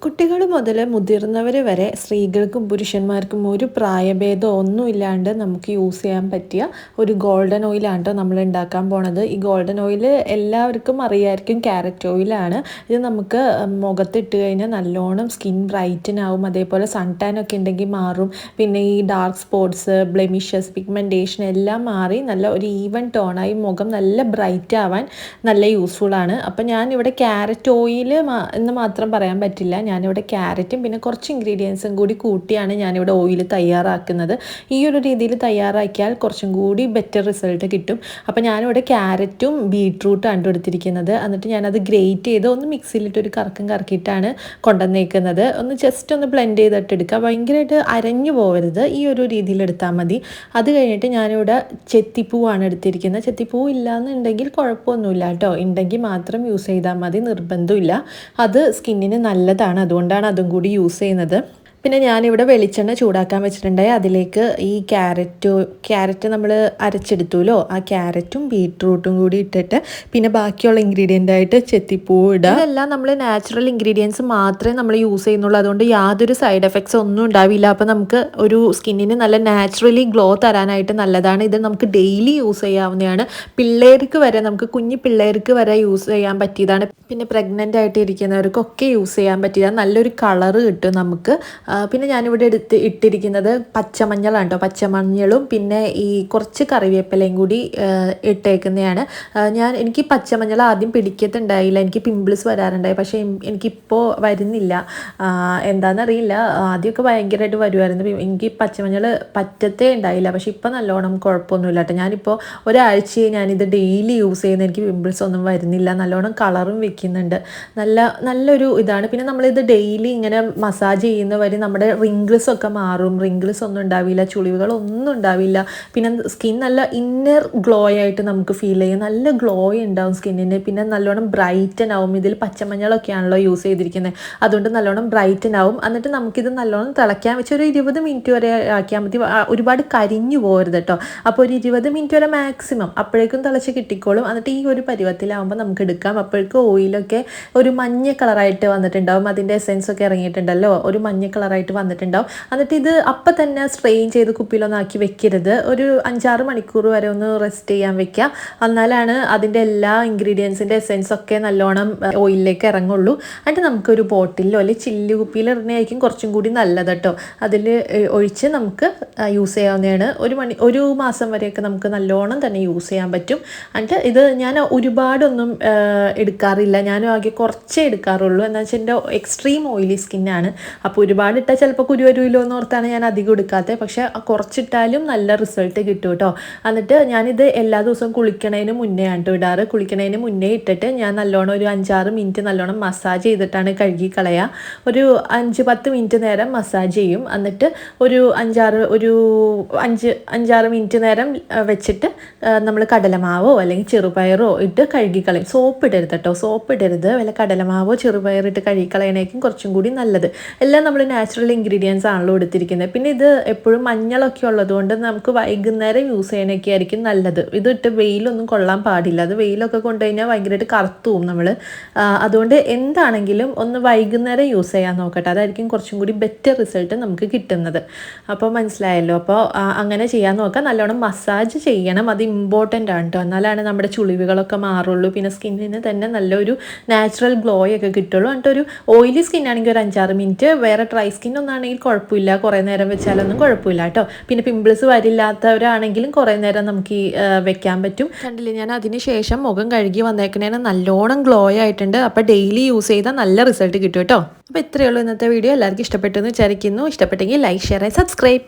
കുട്ടികൾ മുതൽ മുതിർന്നവർ വരെ സ്ത്രീകൾക്കും പുരുഷന്മാർക്കും ഒരു പ്രായഭേദം ഒന്നുമില്ലാണ്ട് നമുക്ക് യൂസ് ചെയ്യാൻ പറ്റിയ ഒരു ഗോൾഡൻ ഓയിലാണ് നമ്മൾ ഉണ്ടാക്കാൻ പോണത്. ഈ ഗോൾഡൻ ഓയിൽ എല്ലാവർക്കും അറിയായിരിക്കും, ക്യാരറ്റ് ഓയിലാണ്. ഇത് നമുക്ക് മുഖത്തിട്ട് കഴിഞ്ഞാൽ നല്ലോണം സ്കിൻ ബ്രൈറ്റൻ ആവും, അതേപോലെ സൺ ടാൻ ഒക്കെ ഉണ്ടെങ്കിൽ മാറും. പിന്നെ ഈ ഡാർക്ക് സ്പോട്ട്സ്, ബ്ലെമിഷസ്, പിഗ്മെൻറ്റേഷൻ എല്ലാം മാറി നല്ല ഒരു ഈവൻ ടോണായി മുഖം നല്ല ബ്രൈറ്റ് ആവാൻ നല്ല യൂസ്ഫുൾ ആണ്. അപ്പം ഞാനിവിടെ ക്യാരറ്റ് ഓയിൽ എന്ന് മാത്രം പറയാൻ പറ്റില്ല, ഞാനിവിടെ ക്യാരറ്റും പിന്നെ കുറച്ച് ഇൻഗ്രീഡിയൻസും കൂടി കൂട്ടിയാണ് ഞാനിവിടെ ഓയിൽ തയ്യാറാക്കുന്നത്. ഈ ഒരു രീതിയിൽ തയ്യാറാക്കിയാൽ കുറച്ചും കൂടി ബെറ്റർ റിസൾട്ട് കിട്ടും. അപ്പോൾ ഞാനിവിടെ ക്യാരറ്റും ബീട്രൂട്ടാണ് എടുത്തിരിക്കുന്നത്. എന്നിട്ട് ഞാനത് ഗ്രേറ്റ് ചെയ്ത് ഒന്ന് മിക്സിയിലിട്ട് ഒരു കറക്കം കറക്കിയിട്ടാണ് കൊണ്ടുവന്നേക്കുന്നത്. ഒന്ന് ജസ്റ്റ് ഒന്ന് ബ്ലെൻഡ് ചെയ്തിട്ട് എടുക്കുക, ഭയങ്കരമായിട്ട് അരഞ്ഞു പോകരുത്, ഈ ഒരു രീതിയിൽ എടുത്താൽ മതി. അത് കഴിഞ്ഞിട്ട് ഞാനിവിടെ ചെത്തിപ്പൂവാണ് എടുത്തിരിക്കുന്നത്. ചെത്തിപ്പൂ ഇല്ലയെന്നുണ്ടെങ്കിൽ കുഴപ്പമൊന്നുമില്ല കേട്ടോ, ഉണ്ടെങ്കിൽ മാത്രം യൂസ് ചെയ്താൽ മതി, നിർബന്ധമില്ല. അത് സ്കിന്നിന് നല്ലതാണ്, അതുകൊണ്ടാണ് അതും കൂടി യൂസ് ചെയ്യുന്നത്. പിന്നെ ഞാനിവിടെ വെളിച്ചെണ്ണ ചൂടാക്കാൻ വെച്ചിട്ടുണ്ടായി. അതിലേക്ക് ഈ ക്യാരറ്റ് നമ്മൾ അരച്ചെടുത്തുല്ലോ, ആ ക്യാരറ്റും ബീട്രൂട്ടും കൂടി ഇട്ടിട്ട് പിന്നെ ബാക്കിയുള്ള ഇൻഗ്രീഡിയൻ്റ് ആയിട്ട് ചെത്തിപ്പൂ ഇടുക. ഇതെല്ലാം നമ്മൾ നാച്ചുറൽ ഇൻഗ്രീഡിയൻസ് മാത്രമേ നമ്മൾ യൂസ് ചെയ്യുന്നുള്ളൂ, അതുകൊണ്ട് യാതൊരു സൈഡ് എഫക്ട്സ് ഒന്നും ഉണ്ടാവില്ല. അപ്പോൾ നമുക്ക് ഒരു സ്കിന്നിന് നല്ല നാച്ചുറലി ഗ്ലോ തരാനായിട്ട് നല്ലതാണ്. ഇത് നമുക്ക് ഡെയിലി യൂസ് ചെയ്യാവുന്നതാണ്. പിള്ളേർക്ക് വരെ, നമുക്ക് കുഞ്ഞു പിള്ളേർക്ക് വരെ യൂസ് ചെയ്യാൻ പറ്റിയതാണ്. പിന്നെ പ്രഗ്നൻ്റ് ആയിട്ട് ഇരിക്കുന്നവർക്കൊക്കെ യൂസ് ചെയ്യാൻ പറ്റിയതാണ്. നല്ലൊരു കളറ് കിട്ടും നമുക്ക്. പിന്നെ ഞാനിവിടെ ഇട്ടിരിക്കുന്നത് പച്ചമഞ്ഞളാണ് കേട്ടോ, പച്ചമഞ്ഞളും പിന്നെ ഈ കുറച്ച് കറിവേപ്പിലയും കൂടി ഇട്ടേക്കുന്നതാണ്. എനിക്ക് പച്ചമഞ്ഞൾ ആദ്യം പിടിക്കത്തുണ്ടായില്ല, എനിക്ക് പിമ്പിൾസ് വരാറുണ്ടായി, പക്ഷേ എനിക്കിപ്പോൾ വരുന്നില്ല, എന്താണെന്നറിയില്ല. ആദ്യമൊക്കെ ഭയങ്കരമായിട്ട് വരുമായിരുന്നു, എനിക്ക് പച്ചമഞ്ഞൾ പറ്റത്തേ ഉണ്ടായില്ല. പക്ഷേ ഇപ്പോൾ നല്ലോണം കുഴപ്പമൊന്നുമില്ല കേട്ടോ. ഞാനിപ്പോൾ ഒരാഴ്ചയെ ഞാനിത് ഡെയിലി യൂസ് ചെയ്യുന്ന, എനിക്ക് പിമ്പിൾസ് ഒന്നും വരുന്നില്ല, നല്ലോണം കളറും വെക്കുന്നുണ്ട്, നല്ലൊരു ഇതാണ്. പിന്നെ നമ്മളിത് ഡെയിലി ഇങ്ങനെ മസാജ് ചെയ്യുന്നവരെ നമ്മുടെ റിങ്കിൾസ് ഒക്കെ മാറും, റിങ്കിൾസ് ഒന്നും ഉണ്ടാവില്ല, ചുളിവുകളൊന്നും ഉണ്ടാവില്ല. പിന്നെ സ്കിൻ നല്ല ഇന്നർ ഗ്ലോ ആയിട്ട് നമുക്ക് ഫീൽ ചെയ്യും, നല്ല ഗ്ലോ ഉണ്ടാവും സ്കിന്നിന്. പിന്നെ നല്ലോണം ബ്രൈറ്റൻ ആവും. ഇതിൽ പച്ചമഞ്ഞളൊക്കെയാണല്ലോ യൂസ് ചെയ്തിരിക്കുന്നത്, അതുകൊണ്ട് നല്ലോണം ബ്രൈറ്റൻ ആവും. എന്നിട്ട് നമുക്കിത് നല്ലോണം തിളയ്ക്കാൻ വെച്ച് ഒരു 20 മിനിറ്റ് വരെ ആക്കിയാൽ മതി, ഒരുപാട് കരിഞ്ഞു പോകരുത് കേട്ടോ. അപ്പോൾ ഒരു 20 മിനിറ്റ് വരെ മാക്സിമം, അപ്പോഴേക്കും തിളച്ച് കിട്ടിക്കോളും. എന്നിട്ട് ഈ ഒരു പരുവത്തിലാവുമ്പോൾ നമുക്ക് എടുക്കാം. അപ്പോഴേക്കും ഓയിലൊക്കെ ഒരു മഞ്ഞ കളറായിട്ട് വന്നിട്ടുണ്ടാവും, അതിൻ്റെ എസെൻസ് ഒക്കെ ഇറങ്ങിയിട്ടുണ്ടല്ലോ, ഒരു മഞ്ഞ കളറായിട്ട് വന്നിട്ടുണ്ടാവും. എന്നിട്ട് ഇത് അപ്പം തന്നെ സ്ട്രെയിൻ ചെയ്ത് കുപ്പിയിലൊന്നും ആക്കി വെക്കരുത്, ഒരു 5-6 മണിക്കൂർ വരെ ഒന്ന് റെസ്റ്റ് ചെയ്യാൻ വെക്കുക. എന്നാലാണ് അതിൻ്റെ എല്ലാ ഇൻഗ്രീഡിയൻസിൻ്റെ എസെൻസ് ഒക്കെ നല്ലോണം ഓയിലിലേക്ക് ഇറങ്ങുള്ളൂ. എന്നിട്ട് നമുക്കൊരു ബോട്ടിലോ അല്ലെങ്കിൽ ചില്ല് കുപ്പിയിൽ ഇടുന്നതായിരിക്കും കുറച്ചും കൂടി നല്ലത് കേട്ടോ. അതിൽ ഒഴിച്ച് നമുക്ക് യൂസ് ചെയ്യാവുന്നതാണ്. ഒരു മാസം വരെയൊക്കെ നമുക്ക് നല്ലോണം തന്നെ യൂസ് ചെയ്യാൻ പറ്റും. എന്നിട്ട് ഇത് ഞാൻ ഒരുപാടൊന്നും എടുക്കാറില്ല, ഞാനും ആകെ കുറച്ചേ എടുക്കാറുള്ളൂ. എന്താ വെച്ചാൽ എൻ്റെ എക്സ്ട്രീം ഓയിലി സ്കിന്നാണ്. അപ്പോൾ ഒരുപാട് ഇട്ടാൽ ചിലപ്പോൾ കുരു വരുമല്ലോ എന്ന് ഓർത്താണ് ഞാൻ അധികം എടുക്കാത്തത്. പക്ഷേ കുറച്ചിട്ടാലും നല്ല റിസൾട്ട് കിട്ടും കേട്ടോ. എന്നിട്ട് ഞാനിത് എല്ലാ ദിവസവും കുളിക്കണതിന് മുന്നേ ആണ് ഇടാറ്. കുളിക്കണതിന് മുന്നേ ഇട്ടിട്ട് ഞാൻ നല്ലോണം ഒരു 5-6 മിനിറ്റ് നല്ലോണം മസാജ് ചെയ്തിട്ടാണ് കഴുകി കളയുക. ഒരു 5-10 മിനിറ്റ് നേരം മസാജ് ചെയ്യും. എന്നിട്ട് ഒരു 5-6 മിനിറ്റ് നേരം വെച്ചിട്ട് നമ്മൾ കടലമാവോ അല്ലെങ്കിൽ ചെറുപയറോ ഇട്ട് കഴുകിക്കളയും. സോപ്പ് ഇടരുത് കേട്ടോ, സോപ്പ് ഇടരുത്. വല്ല കടലമാവോ ചെറുപയറിട്ട് കഴുകിക്കളയണേക്കും കുറച്ചും കൂടി നല്ലത്. എല്ലാം നമ്മൾ നാച്ചുറൽ ഇൻഗ്രീഡിയൻസ് ആണല്ലോ എടുത്തിരിക്കുന്നത്. പിന്നെ ഇത് എപ്പോഴും മഞ്ഞളൊക്കെ ഉള്ളതുകൊണ്ട് നമുക്ക് വൈകുന്നേരം യൂസ് ചെയ്യണമൊക്കെ ആയിരിക്കും നല്ലത്. ഇതിട്ട് വെയിലൊന്നും കൊള്ളാൻ പാടില്ല, അത് വെയിലൊക്കെ കൊണ്ടുകഴിഞ്ഞാൽ ഭയങ്കരമായിട്ട് കറുത്തുപോകും നമ്മൾ. അതുകൊണ്ട് എന്താണെങ്കിലും ഒന്ന് വൈകുന്നേരം യൂസ് ചെയ്യാൻ നോക്കട്ടെ, അതായിരിക്കും കുറച്ചും കൂടി ബെറ്റർ റിസൾട്ട് നമുക്ക് കിട്ടുന്നത്. അപ്പോൾ മനസ്സിലായല്ലോ. അപ്പോൾ അങ്ങനെ ചെയ്യാൻ നോക്കാം. നല്ലോണം മസാജ് ചെയ്യണം, അത് ഇമ്പോർട്ടൻ്റ് ആണ് കേട്ടോ, എന്നാലാണ് നമ്മുടെ ചുളിവുകളൊക്കെ മാറുള്ളൂ. പിന്നെ സ്കിന്നിന് തന്നെ നല്ലൊരു നാച്ചുറൽ ഗ്ലോ ഒക്കെ കിട്ടുള്ളൂ. എന്നിട്ട് ഒരു ഓയിലി സ്കിൻ ആണെങ്കിൽ ഒരു 5-6 മിനിറ്റ്, വേറെ ഡ്രൈ സ്കിൻ ഒന്നാണെങ്കിൽ കുഴപ്പമില്ല, കുറേ നേരം വെച്ചാലൊന്നും കുഴപ്പമില്ല കേട്ടോ. പിന്നെ പിമ്പിൾസ് വരില്ലാത്തവരാണെങ്കിലും കുറേ നേരം നമുക്ക് വെക്കാൻ പറ്റും. കണ്ടില്ലേ, ഞാൻ അതിന് ശേഷം മുഖം കഴുകി വന്നേക്കണേന് നല്ലോണം ഗ്ലോ ആയിട്ടുണ്ട്. അപ്പോൾ ഡെയിലി യൂസ് ചെയ്താൽ നല്ല റിസൾട്ട് കിട്ടും കേട്ടോ. അപ്പോൾ ഇത്രയേ ഉള്ളൂ ഇന്നത്തെ വീഡിയോ. എല്ലാവർക്കും ഇഷ്ടപ്പെട്ടെന്ന് വിചാരിക്കുന്നു. ഇഷ്ടപ്പെട്ടെങ്കിൽ ലൈക്ക്, ഷെയർ, സബ്സ്ക്രൈബ്.